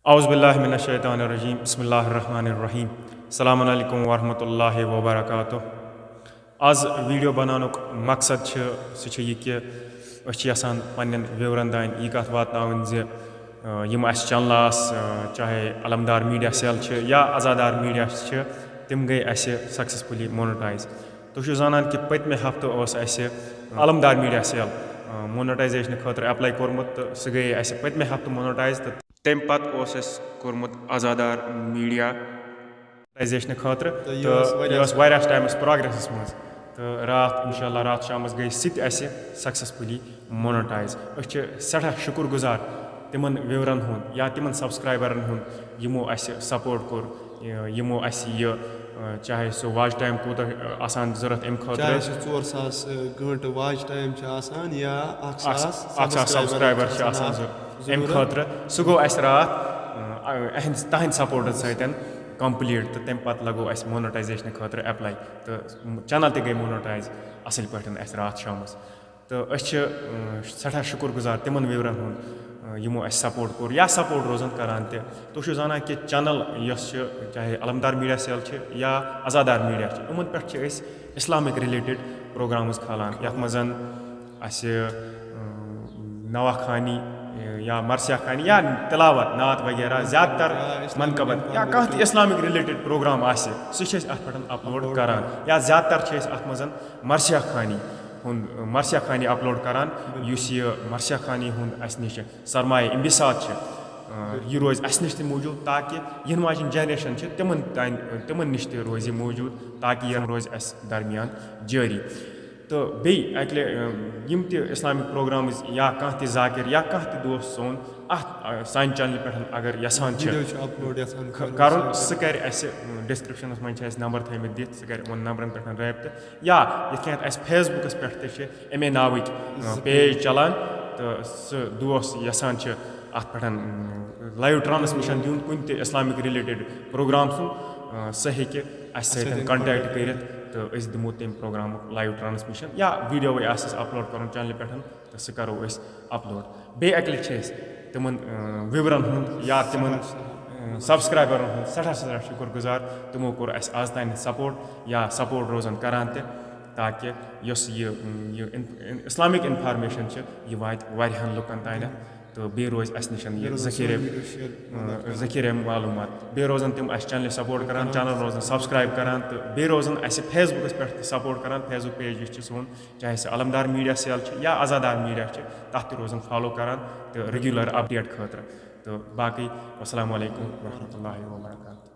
औज़ुबिल्लाहि मिनश्शैतानिर्रजीम बिस्मिल्लाहिर्रहमानिर्रहीम अस्सलामु अलैकुम वरहमतुल्लाहि वबरकातुह। आज वीडियो बनानुक मकसद सह यह कि असान पन्न व्यूअरन तान यह कत वातनावन यम अस चैनल चाहे अलमदार मीडिया सेल या आज़ादार मीडिया तम गई अस सक्सेसफुली मोनेटाइज। तुम जानान कि पत्मे हफ्ते अलमदार मीडिया सेल मोनेटाइजेशन खतर एप्लाई कोर्मुत तो सह गई अस पत्मे हफ्ते मोनेटाइज तो तम पे कोर्मुत आज़ादार मीडिया मोनेटाइजेशन खतर तो यह टाइमस प्रोग्रेस मज तो रात इंशाल्लाह रात शामस गई सह सक्सेसफुली मोनेटाइज। सठा शुक्र गुजार तिमन व्यूअरन हुंद या तिमन सब्सक्राइबरन हुंद यमो अस सपोर्ट कोर यमो अस चाहे सो वाच टाइम कूत आसान जरूरत अम खतर 4,000 घंटे वाच टाइम आसान या 1,000 सब्सक्राइबर अम खतर सह गो अस रात तहद सपोर्ट सतन कंप्लीट तो तम पे लगो अस मोनेटाइजेशन खतर एप्लाई तो चैनल तक गई मोनेटाइज असल पे अस रात शामस तो सठा शुक्र गुजार तिमन व्यूअरन हुंद यमो अस सपोर्ट कोर या सपोर्ट रोजन करान ते तुम जानान कि चैनल चाहे अलमदार मीडिया सेल या आज़ादार मीडिया उमन पे इस्लामिक रिलेटेड प्रोग्राम्स खालान यथ मज नवा खानी या मरसिया खानी या तिलावत नात वगैरह ज़्यादातर मनकबत या कह इस्लामिक रिलेटेड प्रोग्राम सह पे अपलोड करान या ज़्यादातर अत मज मरसिया खानी मरसिया खानी अपलोड करान यह मरसिया खानी अस नश सरमाए इम्बिसात यह रोज अस नश मौजूद ताकि इन वाजन जनरेशन तिमन नश रोज मौजूद ताकि यह रोज अस दरमियान जारी तो अकले यम इस्लामिक प्रोग्राम्स या कह जाकिर या कह दोस्त सोन सान चैनल पे अगर यसान कर सह कर डिस्क्रिप्शन मज नंबर थमित दिख सह कर नंबरन पे रबत या ये फेसबुकस पे अमे नाविक पेज चलान तो सह दोस्त यसान अत पे लाइव ट्रांसमिशन दिन कुन इस्लामिक रिलेटेड प्रोग्राम सह हे कंटैक्ट कर तो दिमो तम प्रोग्राम लाइव ट्रांसमिशन या वीडियो अपलोड कर चैनल पे तो सह करो अपलोड अकले तिमन व्यूअरन हुंद या तिमन सब्सक्राइबरन हुंद सठा शुक्र गुजार तिमो कोर अस आज तान सपोर्ट या सपोर्ट रोजन करान ताकि यह इस्लामिक इन्फॉर्मेशन यह वात वारियाहन लुकन तान तो बे रोज अस नश ज़खीर मालूमात बे रोजन तम अस चैनल सपोर्ट करान चैनल रोजन सब्सक्राइब करान तो बे रोजन अस फेसबुकस पे सपोर्ट करान फेसबुक पेज सोन चाहे सह अलमदार मीडिया सेल या आज़ादार मीडिया तथ रोजन फॉलो करान तो रेगुलर अपडेट खतर तो बाकी अस्सलामु अलैकुम वरहमतुल्लाहि वबरकातुहू।